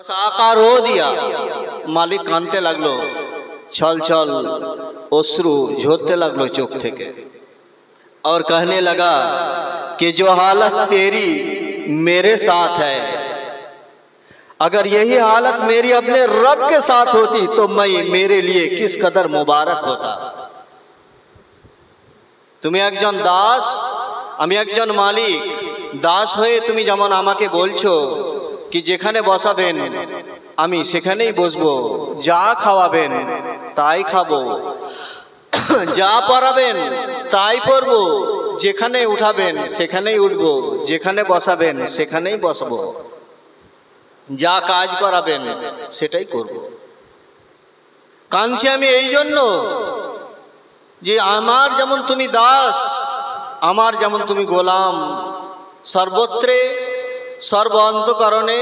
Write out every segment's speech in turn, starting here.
आका रो दिया, मालिक कानते लगलो, छल छल अश्रु झरते लगलो चोख थेके और कहने लगा कि जो हालत तेरी मेरे साथ है, अगर यही हालत मेरी अपने रब के साथ होती तो मैं मेरे लिए किस कदर मुबारक होता। তুমি একজন দাস, আমি একজন মালিক। দাস হয়ে তুমি যেমন আমাকে বলছো कि যেখানে বসাবেন আমি সেখানেই বসবো, যা খাওয়াবেন তাই খাবো, যা পরাবেন তাই পরবো, যেখানে উঠাবেন সেখানেই উঠবো, যেখানে বসাবেন সেখানেই বসবো, যা কাজ করাবেন সেটাই করব। কাঁদছি আমি এই জন্য যে আমার যেমন তুমি দাস, আমার যেমন তুমি গোলাম, সর্বত্রে সর্ব অন্তঃকরণে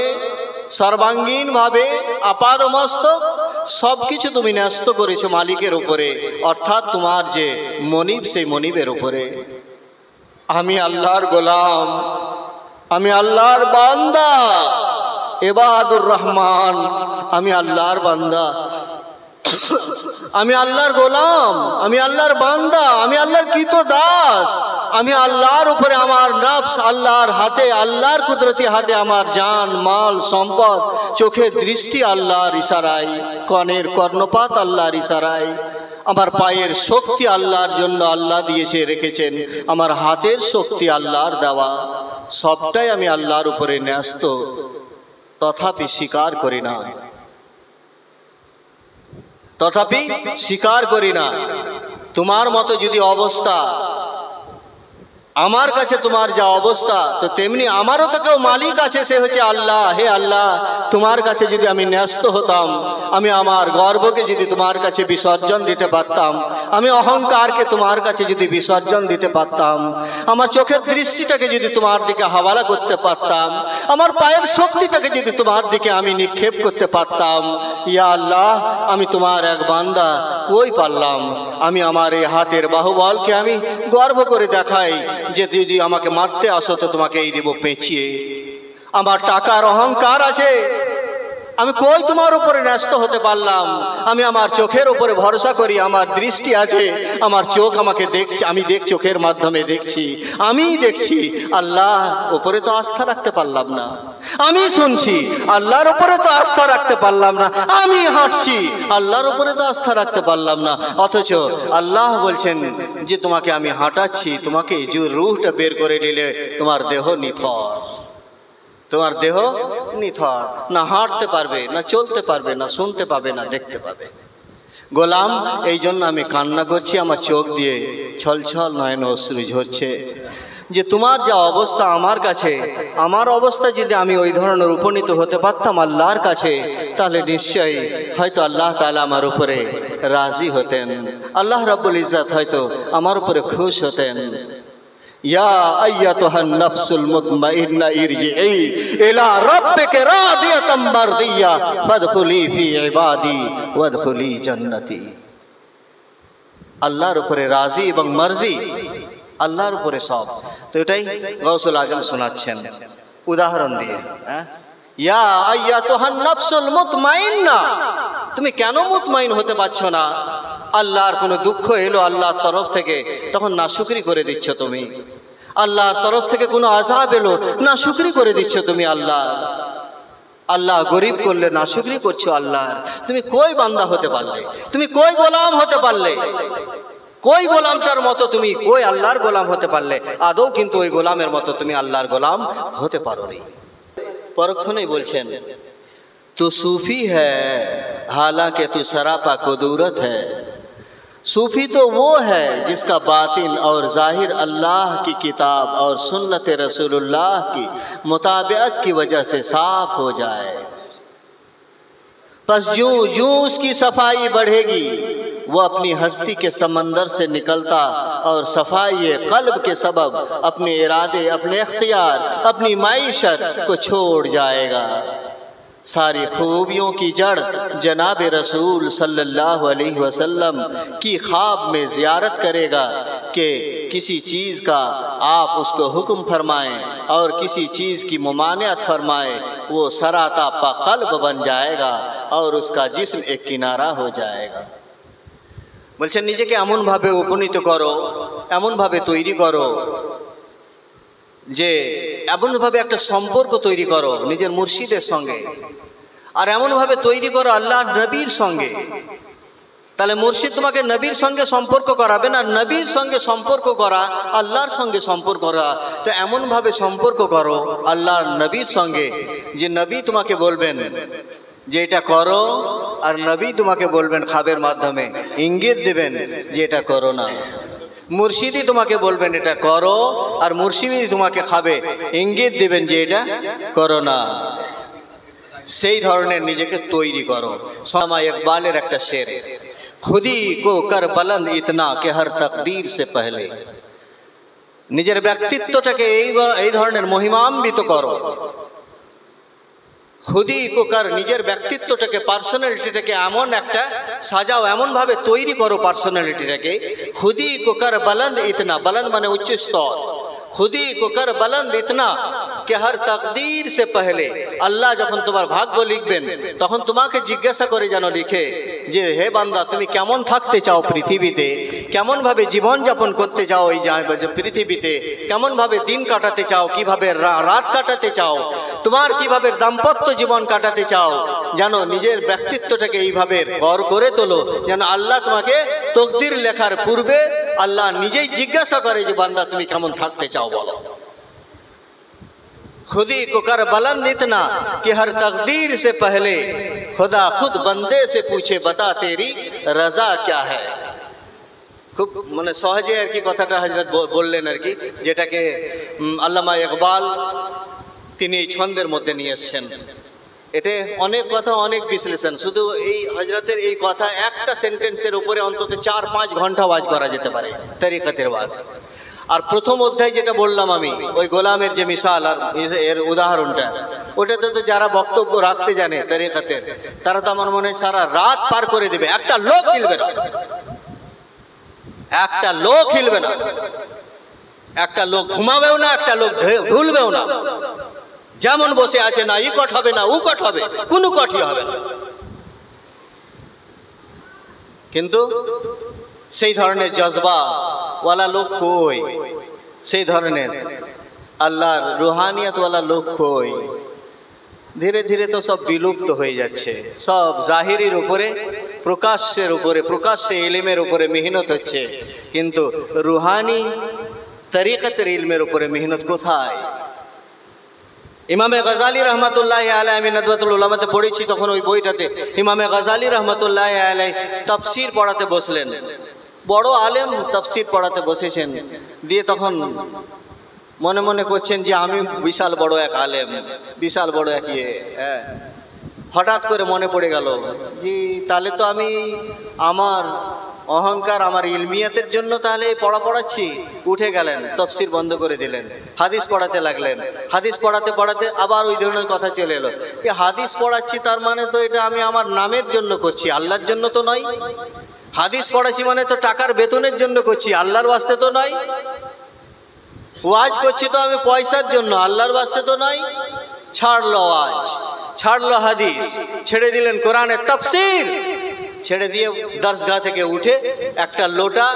সর্বাঙ্গীন ভাবে আপাদমস্তক সব কিছু তুমি ন্যস্ত করেছো মালিকের উপরে, অর্থাৎ তোমার যে মনিব সেই মনিবের উপরে। আমি আল্লাহর গোলাম, আমি আল্লাহর বান্দা, ইবাদুর রহমান, আমি আল্লাহর বান্দা, আমি আল্লাহর গোলাম, আমি আল্লাহর বান্দা, আমি আল্লাহর কৃত দাস। আমি আল্লাহর উপরে আমার নফস আল্লাহর হাতে, আল্লাহর কুদরতি হাতে আমার জান মাল সম্পদ, চোখের দৃষ্টি আল্লাহর ইশারায়, কানের কর্ণপাত আল্লাহর ইশারায়, আমার পায়ের শক্তি আল্লাহর জন্য আল্লাহ দিয়েছে রেখেছেন, আমার হাতের শক্তি আল্লাহর দেওয়া, সবটাই আমি আল্লাহর উপরে ন্যস্ত। তথাপি স্বীকার করি না, তথাপি স্বীকার করি না। তোমার মতো যদি অবস্থা, আমার কাছে তোমার যা অবস্থা, তো তেমনি আমারও তো কেউ মালিক আছে, সে হচ্ছে আল্লাহ। হে আল্লাহ, তোমার কাছে যদি আমি ন্যস্ত হতাম, আমি আমার গর্বকে যদি তোমার কাছে বিসর্জন দিতে পারতাম, আমি অহংকারকে তোমার কাছে যদি বিসর্জন দিতে পারতাম, আমার চোখের দৃষ্টিটাকে যদি তোমার দিকে হাওয়ালা করতে পারতাম, আমার পায়ের শক্তিটাকে যদি তোমার দিকে আমি নিক্ষেপ করতে পারতাম, ইয়া আল্লাহ, আমি তোমার এক বান্দা, কই পারলাম। আমি আমার এই হাতের বাহুবলকে আমি গর্ব করে দেখাই যে যদি আমাকে মারতে আসো তো তোমাকে এই দেব পেঁচিয়ে। আমার টাকার অহংকার আছে, আমি কই তোমার উপরে ন্যস্ত হতে পারলাম। আমি আমার চোখের উপরে ভরসা করি, আমার দৃষ্টি আছে, আমার চোখ আমাকে দেখছে, আমি চোখের মাধ্যমে দেখছি, আমিই দেখছি। আল্লাহ উপরে তো আস্থা রাখতে পারলাম না। আমি শুনছি, আল্লাহর উপরে তো আস্থা রাখতে পারলাম না। আমি হাঁটছি, আল্লাহর উপরে তো আস্থা রাখতে পারলাম না। অথচ আল্লাহ বলছেন যে তোমাকে আমি হাঁটাচ্ছি, তোমাকে যে রূহটা বের করে নিলে তোমার দেহ নিথর, তোমার দেহ নিথর, না হাঁটতে পারবে, না চলতে পারবে, না শুনতে পাবে, না দেখতে পাবে। গোলাম, এই জন্য আমি কান্না করছি, আমার চোখ দিয়ে ছল ছল নয়ন অশ্রু ঝরছে যে তোমার যা অবস্থা আমার কাছে, আমার অবস্থা যদি আমি ওই ধরনের উপনীত হতে পারতাম আল্লাহর কাছে, তাহলে নিশ্চয়ই হয়তো আল্লাহ তাআলা আমার উপরে রাজি হতেন, আল্লাহ রাব্বুল ইজ্জত হয়তো আমার উপরে খুশ হতেন। या अय्यतुहन नफ्सुल मुतमइन्ना इरजिई इला रब्बिक रादियतम मर्दिया फदखुली फी इबादी वदखुली जन्नती। আল্লাহর উপরে রাজি এবং মার্জি, আল্লাহর উপরে সব। তো এটাই গাউসুল আজম শোনাচ্ছেন উদাহরণ দিয়ে। ইয়া আইয়াতুহান নাফসুল মুতমাইন্না, তুমি কেন মুতমাইন হতে পারছো না? আল্লাহর কোনো দুঃখ এলো আল্লাহর তরফ থেকে, তখন নাশুকরি করে দিচ্ছ তুমি। আল্লাহর তরফ থেকে কোনো আযাব এলো, নাশুকরি করে দিচ্ছ তুমি আল্লাহ। আল্লাহ গরিব করলে নাশুকরি করছো আল্লাহর। তুমি কই বান্দা হতে পারলে? তুমি কই গোলাম হতে পারলে? কই গোলামটার মতো তুমি কই আল্লাহর গোলাম হতে পারলে? আদৌ কিন্তু ওই গোলামের মতো তুমি আল্লাহর গোলাম হতে পারোনি। পরক্ষণেই বলছেন, তু सूफी है हालांकि तू सरापा कुदूरत है। सूफी तो वो है जिसका बातिन और ज़ाहिर अल्लाह की किताब और सुन्नत रसूलुल्लाह की मुताबिअत की वजह से साफ हो जाए। बस यूं यूं उसकी सफाई बढ़ेगी, वो अपनी हस्ती के समंदर से निकलता और सफाई क़ल्ब के सबब अपने इरादे, अपने इख्तियार, अपनी माईशत को छोड़ जाएगा। सारी खूबियों की जड़ जनाब रसूल सल्लल्लाहु अलैहि वसल्लम की ख्वाब में ज़ियारत करेगा कि किसी चीज़ का आप उसको हुक्म फरमाएं और किसी चीज़ की मुमानियत फरमाएं, वो सराता कल्ब बन जाएगा और उसका जिस्म एक किनारा हो जाएगा। বলছেন নিজেকে এমনভাবে উপনীত করো, এমনভাবে তৈরি করো যে এমনভাবে একটা সম্পর্ক তৈরি করো নিজের মুর্শিদের সঙ্গে, আর এমনভাবে তৈরি করো আল্লাহর নবীর সঙ্গে। তাহলে মুর্শিদ তোমাকে নবীর সঙ্গে সম্পর্ক করাবে, না নবীর সঙ্গে সম্পর্ক করা আল্লাহর সঙ্গে সম্পর্ক করা। তো এমনভাবে সম্পর্ক করো আল্লাহর নবীর সঙ্গে যে নবী তোমাকে বলবেন যে এটা করো, আর নবী তোমাকে বলবেন খাবের মাধ্যমে, ইঙ্গিত দেবেন যে এটা করো না। মুর্শিদি তোমাকে বলবেন এটা করো, আর মুর্শিদি তোমাকে খাবে ইঙ্গিত দেবেন যে এটা করো না। সেই ধরনের নিজেকে তৈরি করো। শামা ইকবালের একটা শের, খুদি কো কর বুলন্দ ইতনা কে হর তকদীর সে পহলে। নিজের ব্যক্তিত্বটাকে এই ধরনের মহিমান্বিত করো। খুদি কো কর, নিজের ব্যক্তিত্বটাকে, পার্সোনালিটিটাকে এমন একটা সাজাও, এমনভাবে তৈরি করো পার্সোনালিটিটাকে। খুদি কো কর বুলন্দ ইতনা, বুলন্দ মানে উচ্চ স্তর। খুদি কো কর বুলন্দ ইতনা কে হর তকদীর সে পহলে, আল্লাহ যখন তোমার ভাগ্য লিখবেন তখন তোমাকে জিজ্ঞাসা করে যেন লিখে যে হে বান্দা তুমি কেমন থাকতে চাও পৃথিবীতে, কেমনভাবে জীবনযাপন করতে চাও এই পৃথিবীতে, কেমনভাবে দিন কাটাতে চাও, কিভাবে রাত কাটাতে চাও, তোমার কিভাবে দাম্পত্য জীবন কাটাতে চাও। যেন নিজের ব্যক্তিত্বটাকে এইভাবে গড় করে তোলো যেন আল্লাহ তোমাকে তকদির লেখার পূর্বে আল্লাহ নিজেই জিজ্ঞাসা করে যে বান্দা তুমি কেমন থাকতে চাও বলো। खुदी को कर बुलंद इतना कि हर तकदीर से पहले खुदा खुद बंदे से पूछे बता तेरी रजा क्या है। খুব মানে সহজে আর কি কথাটা হযরত বললেন আর কি, যেটাকে আল্লামা ইকবাল তিনি এই ছন্দের মধ্যে নিয়ে এসেছেন। এতে অনেক কথা, অনেক বিশ্লেষণ। শুধু এই হযরতের এই কথা একটা সেন্টেন্সের উপরে অন্তত 4-5 ঘন্টা ওয়াজ করা যেতে পারে, তরিকতের ওয়াজ। আর প্রথম অধ্যায় যেটা বললাম আমি, ওই গোলামের যে মিসাল আর এর উদাহরণটা, ওটাতে তো যারা বক্তব্য রাখতে জানে তরিকতের, তারা তো আমার মনে হয় সারা রাত পার করে দেবে, একটা লোক হিলবে না, একটা লোক হিলবে না, একটা লোক ঘুমাবেও না, একটা লোক ঢুলবেও না। যেমন বসে আছে, না ই কট হবে না উ কট হবে, কোনো কটই হবে না। কিন্তু সেই ধরনের জজবা ওয়ালা লোক কই, সেই ধরনের আল্লাহর রুহানিয়ত ওয়ালা লোক কই। ধীরে ধীরে তো সব বিলুপ্ত হয়ে যাচ্ছে। সব জাহিরির উপরে, প্রকাশ্যের উপরে, প্রকাশ্যে ইলমের উপরে মেহনত হচ্ছে, কিন্তু রুহানি তরিকতের ইলমের উপরে মেহনত কোথায়? ইমামে গজালি রহমতুল্লাহ আলাইহি, আমি নদওয়াতুল উলামাতে পড়েছি তখন ওই বইটাতে ইমামে গজালি রহমতুল্লাহ আলাইহি তাফসীর পড়াতে বসলেন। বড় আলেম তাফসীর পড়াতে বসেছেন, দিয়ে তখন মনে মনে করছেন যে আমি বিশাল বড় এক আলেম, বিশাল বড় এক ইয়ে। হঠাৎ করে মনে পড়ে গেল যে তাহলে তো আমি আমার অহংকার, আমার ইলমিয়াতের জন্য তাহলে পড়াচ্ছি। উঠে গেলেন, তাফসীর বন্ধ করে দিলেন, হাদিস পড়াতে লাগলেন। হাদিস পড়াতে পড়াতে আবার ওই ধরনের কথা চলে এলো যে হাদিস পড়াচ্ছি তার মানে তো এটা আমি আমার নামের জন্য করছি, আল্লাহর জন্য তো নয়। হাদিস পড়াচ্ছি মানে তো টাকার বেতনের জন্য করছি, আল্লাহর ওয়াস্তে তো নয়। ওয়াজ করছি তো আমি পয়সার জন্য, আল্লাহর ওয়াস্তে তো নয়। ছাড়লো ওয়াজ, ছাড়লো হাদিস, ছেড়ে দিলেন কোরআনের তাফসীর, ছেড়ে দিয়ে দরসগাহ থেকে উঠে একটা লোটা,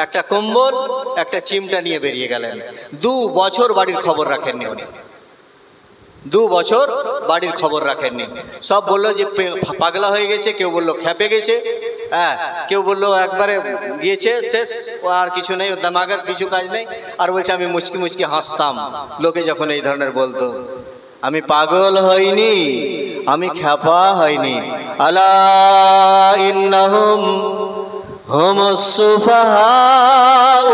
একটা কম্বল, একটা চিমটা নিয়ে বেরিয়ে গেলেন। 2 বছর বাড়ির খবর রাখেননি উনি, 2 বছর বাড়ির খবর রাখেননি। সব বললো যে পাগলা হয়ে গেছে, কেউ বললো খেপে গেছে, হ্যাঁ, কেউ বললো একবারে গিয়েছে শেষ, আর কিছু নেই, দামাগের কিছু কাজ নেই। আর বলছে আমি মুচকি মুচকি হাসতাম লোকে যখন এই ধরনের বলতো। আমি পাগল হইনি, আমি খ্যাপা হইনি। আলা ইন্নাহুম হুমুস সুফাহা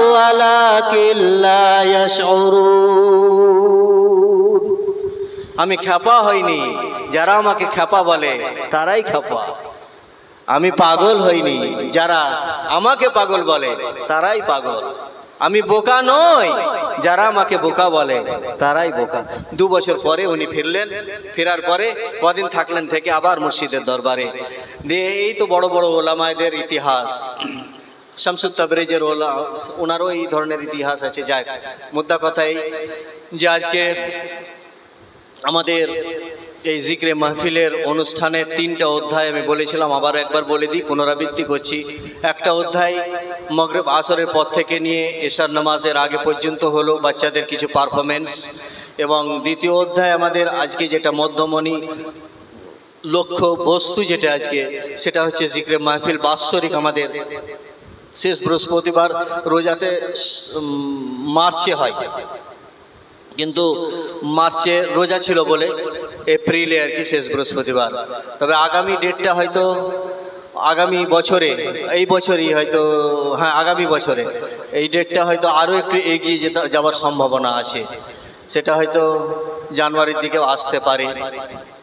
ওয়ালাকিন লা ইয়াশউরুন। আমি খ্যাপা হইনি, যারা আমাকে খ্যাপা বলে তারাই খ্যাপা। আমি পাগল হইনি, যারা আমাকে পাগল বলে তারাই পাগল। আমি বোকা নই, যারা আমাকে বোকা বলে তারাই বোকা। 2 বছর পরে উনি ফিরলেন। ফেরার পরে কদিন থাকলেন, থেকে আবার মুর্শিদের দরবারে। দিয়ে এই তো বড় বড় ওলামায়েদের ইতিহাস। শামসুত তাবরেজের ওনারও এই ধরনের ইতিহাস আছে। যাক, মুদ্রা কথাই যে আজকে আমাদের এই জিক্রে মাহফিলের অনুষ্ঠানের 3টা অধ্যায় আমি বলেছিলাম, আবার একবার বলে দিই, পুনরাবৃত্তি করছি। একটা অধ্যায় মাগরিব আসরের পর থেকে নিয়ে এশার নামাজের আগে পর্যন্ত হলো বাচ্চাদের কিছু পারফরমেন্স, এবং দ্বিতীয় অধ্যায় আমাদের আজকে যেটা মধ্যমণি লক্ষ্য বস্তু যেটা আজকে, সেটা হচ্ছে জিক্রে মাহফিল বাৎসরিক আমাদের শেষ বৃহস্পতিবার রোজাতে মার্চে হয়, কিন্তু মার্চে রোজা ছিল বলে এপ্রিলে আর কি শেষ বৃহস্পতিবার। তবে আগামী ডেটটা হয়তো আগামী বছরে, এই বছরই হয়তো, হ্যাঁ আগামী বছরে এই ডেটটা হয়তো আরও একটু এগিয়ে যাওয়ার সম্ভাবনা আছে, সেটা হয়তো জানুয়ারির দিকেও আসতে পারে।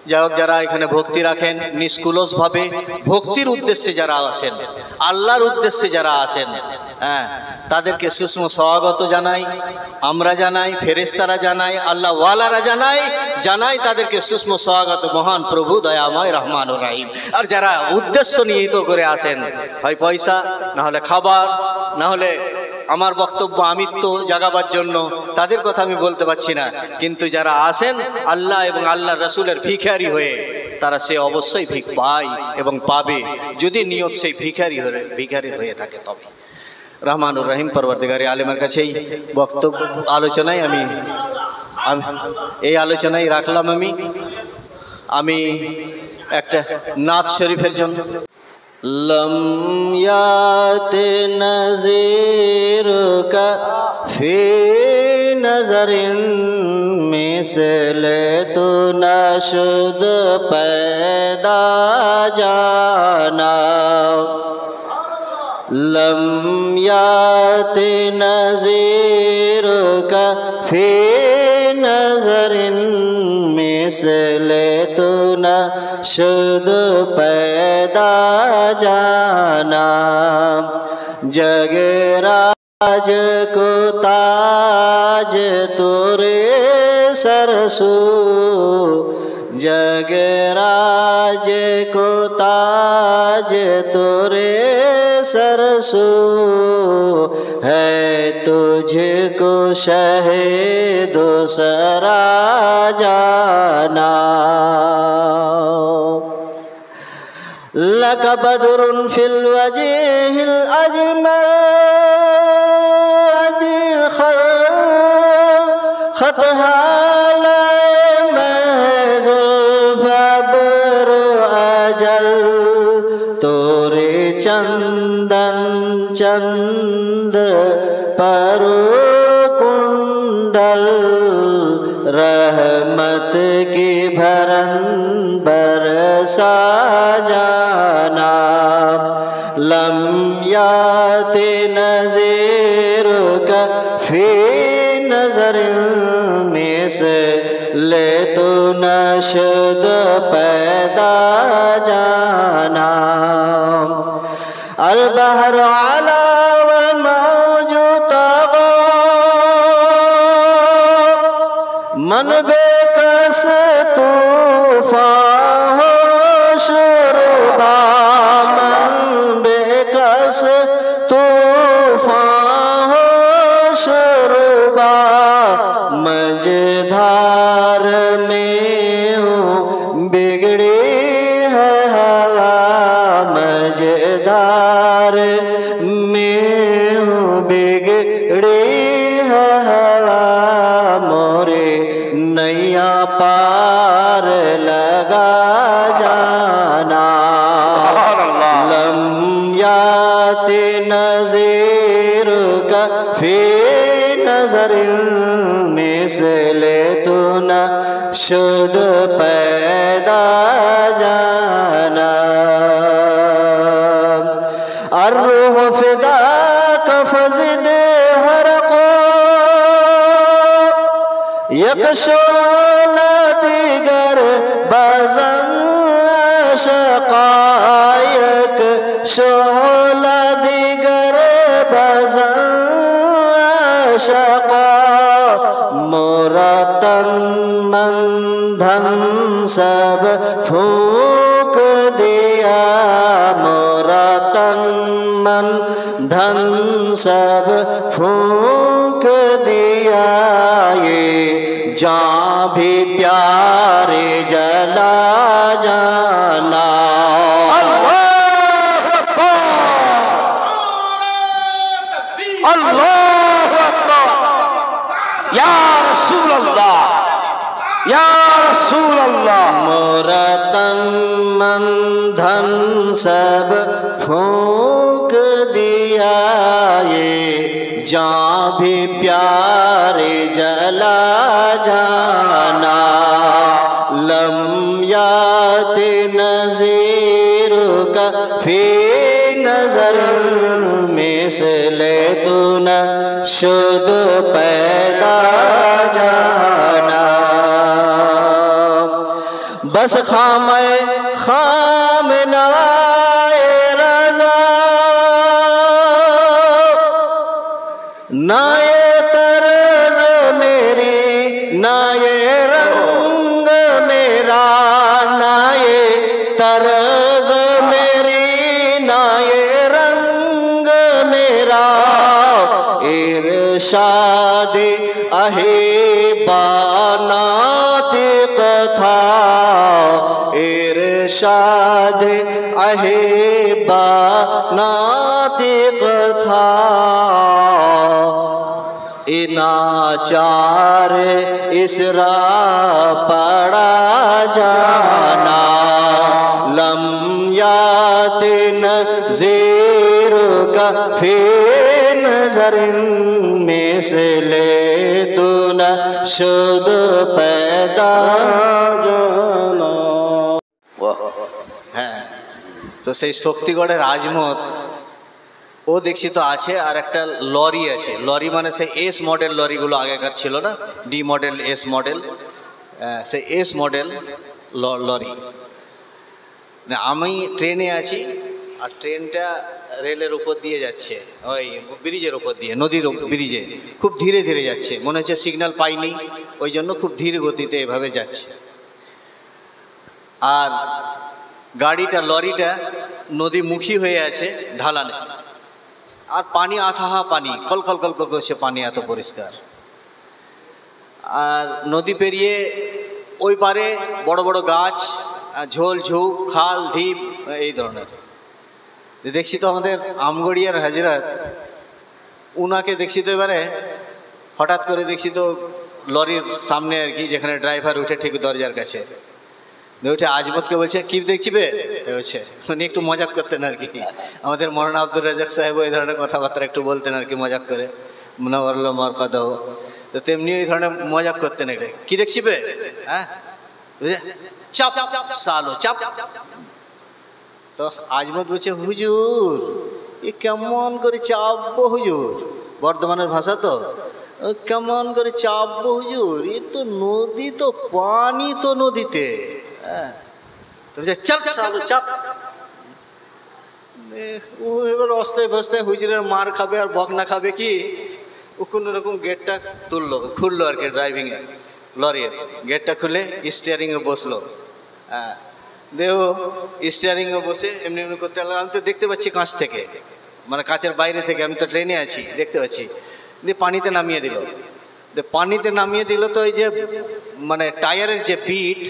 যাই হোক, যারা এখানে ভক্তি রাখেন নিষ্কুলসভাবে, ভক্তির উদ্দেশ্যে যারা আসেন, আল্লাহর উদ্দেশ্যে যারা আসেন, হ্যাঁ তাদেরকে সুষম স্বাগত জানাই, আমরা জানাই, ফেরেশতারা জানাই, আল্লাহ ওয়ালারা জানাই তাদেরকে সুষম স্বাগত। মহান প্রভু দয়াময় রহমানুর রহিম। আর যারা উদ্দেশ্য নিহিত করে আসেন, হয় পয়সা, না হলে খাবার, না হলে আমার বক্তব্য আমিত্ব জাগাবার জন্য, তাদের কথা আমি বলতে পারছি না, কিন্তু যারা আসেন আল্লাহ এবং আল্লাহ রসুলের ভিখারি হয়ে, তারা সে অবশ্যই ভিক পায় এবং পাবে, যদি নিয়ত সেই ভিখারি হয়ে থাকে তবে। রহমানুর রহিম পরবর্তীকারী আলেমের কাছেই বক্তব্য আলোচনায় আমি এই আলোচনায় রাখলাম। আমি একটা নাত শরীফের জন্য लम यात नज़ीर का फी नज़रिन मिसले तो नशुद पैदा जाना। लम यात नज़ीर का फी नज़रिन मिसले तो नशुद पैदा जाना। जगराज को ताज तोरे सरसू, जगराज को ताज तोरे सरसू है, तुझको शहीद सरा जाना। लक बदरुन फिल वजीहिल अजमल खतहाल महज़ुल फब्र अजल, तोरे चंदन चंद पर कुंडल, रहमत की भरन बरसा जाना। लम यात नज़ीर का फी नज़र में से ले तो नशद पैदा जाना। अल बहर अला वल मौजू तग़ा, मन बेकस तूफ़ान हो शुरुबा, मन बेकस तूफ़ान हो शुरुबा। मझधार में हूँ बिगड़ी है हवा, मझधार में हूँ बिगड़ी है हवा। मोरे नैया पार लगा जाना। लम यात नज़ीर का फी नज़र में से ले तो न शुद पैदा जाना। अर्रूह फिदा का फज़द हर को एक शोला दिगर बज़म शक़ायक, शोला दिगर बज़म शक़ा। मोरा तन मन धन सब फूंक दिया, मोरा तन मन धन सब फूंक दिया, ये जान भी प्यारे जला जाना। अल्लाहु अकबर, या रसूल अल्लाह, या रसूल अल्लाह। मोरा तन मन धन सब फूंक दिया, ये जान भी प्यारे जला जाना। लम्यात नज़ीर का फी नजर मिसले तू न शुद्ध पैदा जाना। बस खामे खाम नाए रज़ा, नाए तर्ज मेरी, नाए रंग मेरा, नाए तर्ज मेरी, नाए रंग मेरा। इरशाद अहिबाना था, इरशाद अहिबा नातिक था। इनाचार इसरा पड़ा जाना, लम्यात नज़ीर का फी नज़रिन मिसले तू न शुद्ध पैदा जाना। হ্যাঁ, তো সেই শক্তিগড়ের আজমত ও দেখছি তো আছে, আর একটা লরি আছে। লরি মানে সেই এস মডেল লরিগুলো আগেকার ছিল না, ডি মডেল এস মডেল, সেই এস মডেল লরি। আমি ট্রেনে আছি, আর ট্রেনটা রেলের উপর দিয়ে যাচ্ছে, ওই ব্রিজের উপর দিয়ে, নদীর ব্রিজে খুব ধীরে ধীরে যাচ্ছে, মনে হচ্ছে সিগন্যাল পাইনি, ওই জন্য খুব ধীর গতিতে এভাবে যাচ্ছে। আর গাড়িটা লরিটা নদীমুখী হয়ে আছে ঢালানে, আর পানি আথাহা পানি, কলকল কলকল করছে পানি, এত পরিষ্কার। আর নদী পেরিয়ে ওই পারে বড় বড় গাছ, ঝোল ঝুপ, খাল ঢিপ, এই ধরনের। দেখছি তো আমাদের আমগড়িয়ার হাজরাত, উনাকে দেখছি তো এবারে হঠাৎ করে দেখছি তো লরির সামনে আর কি, যেখানে ড্রাইভার উঠে ঠিক দরজার কাছে উঠে আজমতকে বলছে, কি দেখছি বে বলছে। উনি একটু মজাক করতেন আর কি, আমাদের মৌলানা আব্দুর রাজাক সাহেব এই ধরনের কথাবার্তা একটু বলতেন আর কি মজাক করে, মুনাওয়ারুল মারকাদাহ, তো তেমনি এই ধরনের মজাক করতেন এটা, কি দেখছি বে, হ্যাঁ চাপ সালো চাপ। তো আজমত বলছে, হুজুর এ কেমন করে চাপবো হুজুর, বর্ধমানের ভাষা তো, কেমন করে চাপবো হুজুর, এ তো নদী, তো পানি তো নদীতে, হ্যাঁ। তো চল সালো চাপ। ও এবার অস্তায় বস্তায় হুজুরের মার খাবে আর বকনা খাবে কি, ও কোনো রকম গেটটা খুললো আর কি, ড্রাইভিংয়ে লরির গেটটা খুলে স্টিয়ারিংয়ে বসলো। হ্যাঁ, দেহ স্টিয়ারিংয়ে বসে এমনি এমনি করতে লাগলো। আমি তো দেখতে পাচ্ছি কাঁচ থেকে, মানে কাঁচের বাইরে থেকে, আমি তো ট্রেনে আছি দেখতে পাচ্ছি। দিয়ে পানিতে নামিয়ে দিল, পানিতে নামিয়ে দিল তো এই যে মানে টায়ারের যে বিট,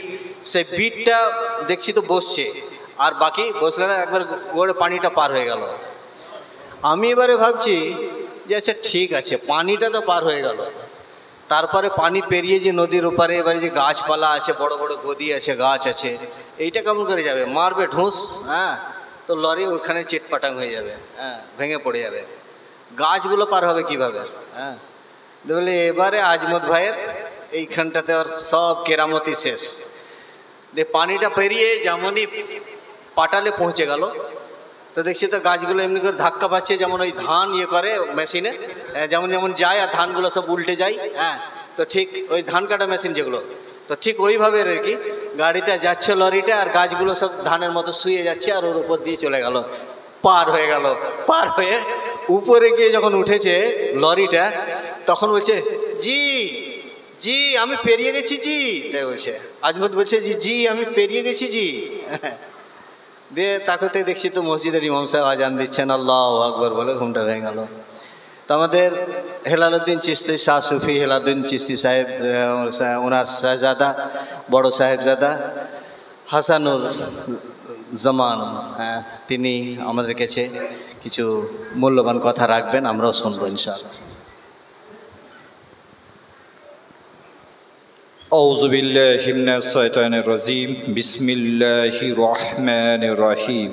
সেই বিটটা দেখছি তো বসছে, আর বাকি বসলে না, একবার গড়ে পানিটা পার হয়ে গেল। আমি এবারে ভাবছি যে আচ্ছা ঠিক আছে, পানিটা তো পার হয়ে গেল, তারপরে পানি পেরিয়ে যে নদীর ওপারে এবারে যে গাছপালা আছে, বড় বড় গদি আছে, গাছ আছে, এইটা কেমন করে যাবে, মারবে ঢুস, হ্যাঁ, তো লরি ওখানে চিটপাটাং হয়ে যাবে, হ্যাঁ, ভেঙে পড়ে যাবে, গাছগুলো পার হবে কীভাবে, হ্যাঁ। বলে এবারে আজমত ভাইয়ের এইখানটাতে আর সব কেরামতি শেষ। দিয়ে পানিটা পেরিয়ে যেমনই পাটালে পৌঁছে গেল, তো দেখছি তো গাছগুলো এমনি করে ধাক্কা পাচ্ছে, যেমন ওই ধান ইয়ে করে মেশিনে, যেমন যেমন যায় আর ধানগুলো সব উল্টে যায়, হ্যাঁ, তো ঠিক ওই ধান কাটা মেশিন যেগুলো, তো ঠিক ওইভাবে আর কি গাড়িটা যাচ্ছে লরিটা, আর গাছগুলো সব ধানের মতো শুয়ে যাচ্ছে, আর ওর উপর দিয়ে চলে গেল, পার হয়ে গেল। পার হয়ে উপরে গিয়ে যখন উঠেছে লরিটা, তখন বলছে, জি জি আমি পেরিয়ে গেছি জি, তাই বলছে। আজমত বলছে, জি জি আমি পেরিয়ে গেছি জি। দিয়ে তাকাতে দেখছি তো মসজিদের ইমাম সাহেব আজান দিচ্ছেন, আল্লাহু আকবার বলে ঘুমটা ভেঙে গেল। তো আমাদের হেলালুদ্দিন চিশতি, শাহ সুফি হেলালুদ্দিন চিশতি সাহেব, ওনার শাহজাদা, বড় সাহেবজাদা হাসানুর জামান, তিনি আমাদের কাছে কিছু মূল্যবান কথা রাখবেন, আমরাও শুনবো ইনশাআল্লাহ। أعوذ بالله من الشيطان الرجيم بسم الله الرحمن الرحيم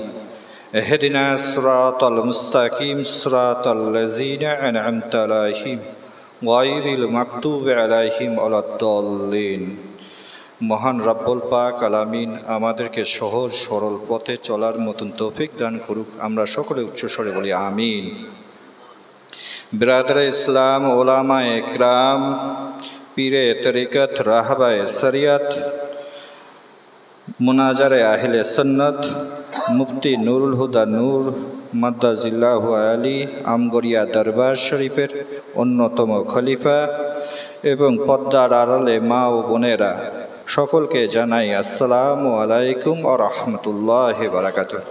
اهدنا الصراط المستقيم صراط الذين أنعمت عليهم غير المغضوب عليهم ولا الضالين। মহান রব্বুল পাক আলামিন আমাদেরকে সহজ সরল পথে চলার মতন তৌফিক দান করুক। আমরা সকলে উচ্চস্বরে বলি আমিন। বিরাদর ইসলাম, ওলামা একরাম, পীরে তরিকত, রাহবায়ে শরিয়ত, মুনাজারে আহলে সুন্নত, মুফতি নুরুল হুদা নূর মাদ্দাজিল্লাহু আলী আমগরিয়া দরবার শরীফের অন্যতম খলিফা এবং পদ্মার আড়ালে মা ও বোনেরা, সকলকে জানাই আসসালামু আলাইকুম ওয়া রাহমাতুল্লাহি ওয়া বারাকাতুহু।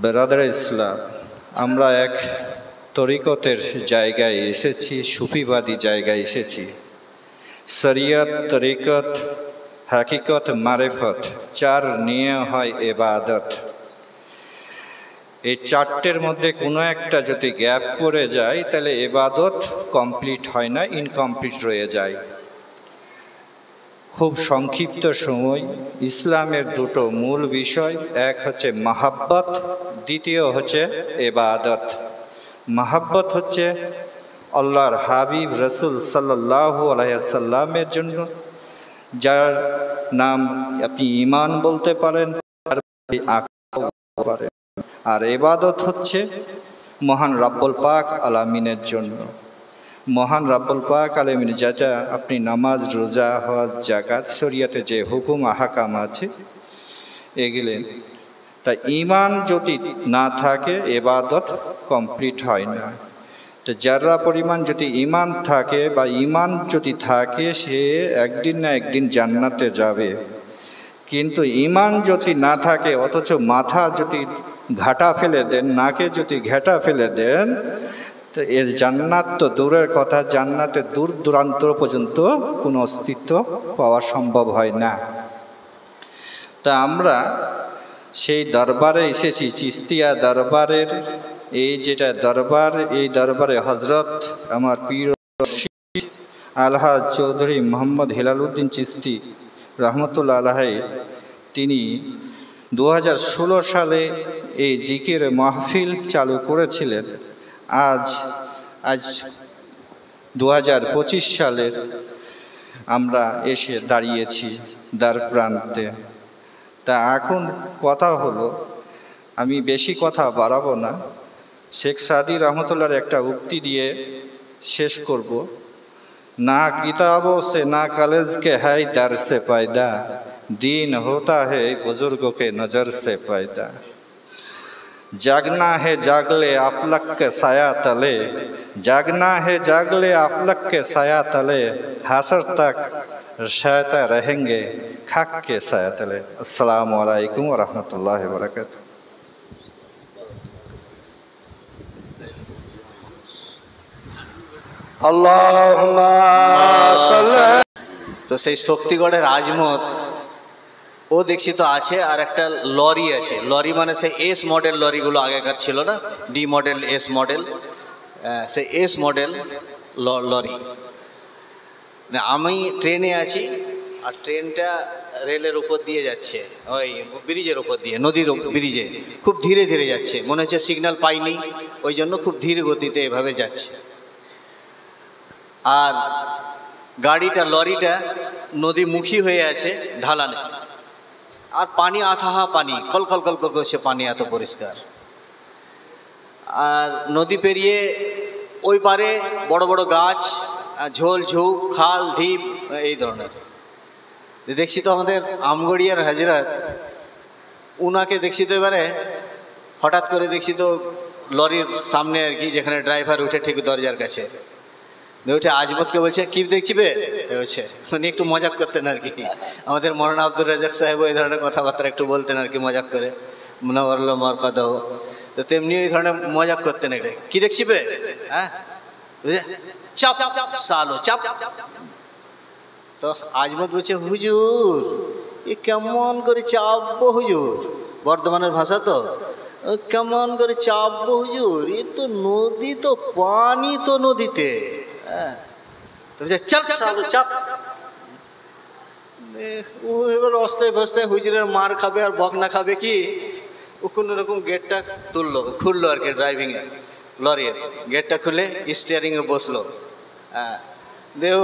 বিরাদর ইসলাম, আমরা এক তরিকতের জায়গায় এসেছি, সুফিবাদী জায়গায় এসেছি। শরিয়ত, তরিকত, হাকিকত, মারেফত, চার নিয়ে হয় ইবাদত। এই চারটের মধ্যে কোনো একটা যদি গ্যাপ পড়ে যায় তাহলে ইবাদত কমপ্লিট হয় না, ইনকমপ্লিট রয়ে যায়। খুব সংক্ষিপ্ত সময় ইসলামের দুটো মূল বিষয়, এক হচ্ছে মাহাব্বত, দ্বিতীয় হচ্ছে ইবাদত। মাহাব্বত হচ্ছে আল্লাহর হাবিব রসুল সাল্লাল্লাহু আলাইহি ওয়াসাল্লামের জন্য, যার নাম আপনি ঈমান বলতে পারেন, আর ইবাদত হচ্ছে মহান রব্বুল পাক আলামিনের জন্য। মহান রব্বুল পাক আলামিন যেটা আপনি নামাজ, রোজা, হজ, যাকাত, শরীয়তে যে হুকুম আহকাম আছে এগুলো, তাই ঈমান যদি না থাকে ইবাদত কমপ্লিট হয় না। তো যারা পরিমাণ যদি ঈমান থাকে বা ঈমান যদি থাকে, সে একদিন না একদিন জান্নাতে যাবে। কিন্তু ঈমান যদি না থাকে, অথচ মাথা যদি ঘাটা ফেলে দেন, নাকে যদি ঘেঁটা ফেলে দেন, তো এর জান্নাত তো দূরের কথা, জান্নাতে দূর দূরান্ত পর্যন্ত কোনো অস্তিত্ব পাওয়া সম্ভব হয় না। তা আমরা সেই দরবারে এসেছি, চিস্তিয়া দরবারের এই যেটা দরবার, এই দরবারে হজরত আমার পীর আলহাজ চৌধুরী মোহাম্মদ হেলালুদ্দিন চিস্তি রহমতুল্লাহ আলাইহি, তিনি 2016 সালে এই জিকির মাহফিল চালু করেছিলেন। আজ 2025 সালের আমরা এসে দাঁড়িয়েছি দ্বার প্রান্তে। তা এখন কথা হলো, আমি বেশি কথা বাড়াবো না, শেখ সাদি রহমতুল্লাহর একটা উক্তি দিয়ে শেষ করব। না কিতাবों से ना कॉलेज के है दर से पैदा, दीन होता है बुजुर्गों के नज़र से पैदा। जागना है जागले आफलक के साया तले, जागना है जागले आफलक के साया तले, हासर तक शायता रहेंगे खाक के साया तले। अस्सलामु अलैकुम व रहमतुल्लाहि व बरकातुहू। আল্লাহুম্মা সাল্লি। তো সেই শক্তিগড়ের আজমত ও দেখছি তো আছে, আর একটা লরি আছে। লরি মানে সেই এস মডেল লরিগুলো আগেকার ছিল না, ডি মডেল, এস মডেল, সেই এস মডেল লরি। আমি ট্রেনে আছি, আর ট্রেনটা রেলের উপর দিয়ে যাচ্ছে, ওই ব্রিজের উপর দিয়ে, নদীর ব্রিজে খুব ধীরে ধীরে যাচ্ছে। মনে হচ্ছে সিগন্যাল পাইনি, ওই জন্য খুব ধীর গতিতে এভাবে যাচ্ছে। আর গাড়িটা, লরিটা নদীমুখী হয়ে আছে, ঢালানে, আর পানি আথাহা পানি, কল কল কল করছে পানি, এত পরিষ্কার। আর নদী পেরিয়ে ওই পারে বড় বড় গাছ, ঝোল ঝুপ, খাল ঢিপ, এই ধরনের। দেখছি তো আমাদের আমগড়িয়ার হজরত, উনাকে দেখছি তো এবারে হঠাৎ করে দেখছি তো লরির সামনে আর কি, যেখানে ড্রাইভার উঠে ঠিক দরজার কাছে উঠে আজমতকে বলছে, কি দেখছি বে বলছে। উনি একটু মজাক করতেন আর কি, আমাদের মৌলানা আব্দুর রাজাক সাহেব এই ধরনের কথাবার্তা একটু বলতেন আর কি, মজাক করে, মুনাওয়ারুল্লাহ মারকাদাহ। তো তেমনি এই ধরনের মজাক করতেন এটা, কি দেখছি বে, হ্যাঁ চাপ সালো চাপ। তো আজমত বলছে হুজুর এ কেমন করে চাপবো হুজুর, বর্ধমানের ভাষা তো, কেমন করে চাপবো হুজুর, এ তো নদী, তো পানি তো নদীতে, হ্যাঁ। তো চল সালো চাপ। ও এবার অস্তায় বস্তায় হুজুরের মার খাবে আর বকনা খাবে কি, ও কোনো রকম গেটটা খুললো আর কি, ড্রাইভিংয়ের লরির গেটটা খুলে স্টিয়ারিংয়ে বসলো, হ্যাঁ। দেহ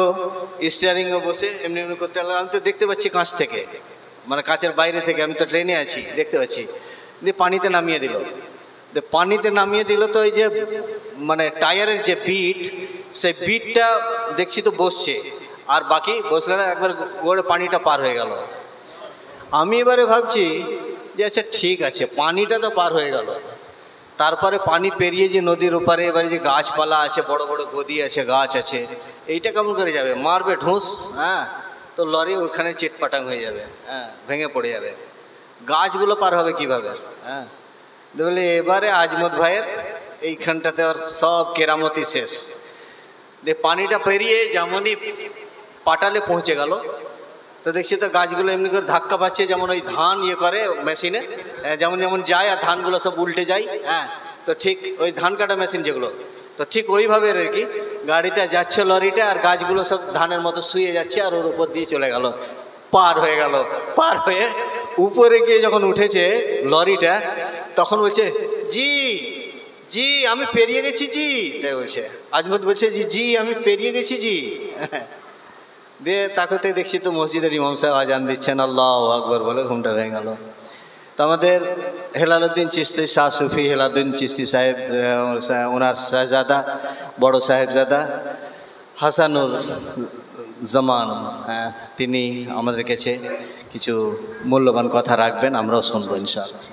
স্টিয়ারিংয়ে বসে এমনি এমনি করতে লাগলো। আমি তো দেখতে পাচ্ছি কাঁচ থেকে, মানে কাঁচের বাইরে থেকে, আমি তো ট্রেনে আছি দেখতে পাচ্ছি। দিয়ে পানিতে নামিয়ে দিল, পানিতে নামিয়ে দিল। তো এই যে মানে টায়ারের যে বিট, সেই বিটটা দেখছি তো বসছে, আর বাকি বসলে না, একবার গোড়ে পানিটা পার হয়ে গেল। আমি এবারে ভাবছি যে আচ্ছা ঠিক আছে, পানিটা তো পার হয়ে গেল, তারপরে পানি পেরিয়ে যে নদীর ওপারে এবারে যে গাছপালা আছে, বড় বড় গদি আছে, গাছ আছে, এইটা কেমন করে যাবে, মারবে ঢুস, হ্যাঁ। তো লরি ওইখানে চিটপাটাং হয়ে যাবে, হ্যাঁ, ভেঙে পড়ে যাবে। গাছগুলো পার হবে কীভাবে, হ্যাঁ। বলে এবারে আজমত ভাইয়ের এইখানটাতে আর সব কেরামতি শেষ। দিয়ে পানিটা পেরিয়ে যেমনই পাটালে পৌঁছে গেল, তো দেখছি তো গাছগুলো এমনি করে ধাক্কা পাচ্ছে, যেমন ওই ধান ইয়ে করে মেশিনে, যেমন যেমন যায় আর ধানগুলো সব উল্টে যায়, হ্যাঁ। তো ঠিক ওই ধান কাটা মেশিন যেগুলো, তো ঠিক ওইভাবে আর কি গাড়িটা যাচ্ছে, লরিটা, আর গাছগুলো সব ধানের মতো শুয়ে যাচ্ছে, আর ওর উপর দিয়ে চলে গেল, পার হয়ে গেল। পার হয়ে উপরে গিয়ে যখন উঠেছে লরিটা, তখন বলছে জি জি আমি পেরিয়ে গেছি জি, তাই বলছে। আজমত বলছে জি জি আমি পেরিয়ে গেছি জি। দিয়ে তাকাতে দেখছি তো মসজিদের ইমাম সাহেব আজান দিচ্ছেন, আল্লাহু আকবার বলে ঘুমটা ভেঙে গেল। তো আমাদের হেলালুদ্দিন চিশতি, শাহ সুফি হেলালুদ্দিন চিশতি সাহেব, ওনার শাহজাদা, বড় সাহেবজাদা হাসানুর জামান, তিনি আমাদের কাছে কিছু মূল্যবান কথা রাখবেন, আমরাও শুনবো ইনশাআল্লাহ।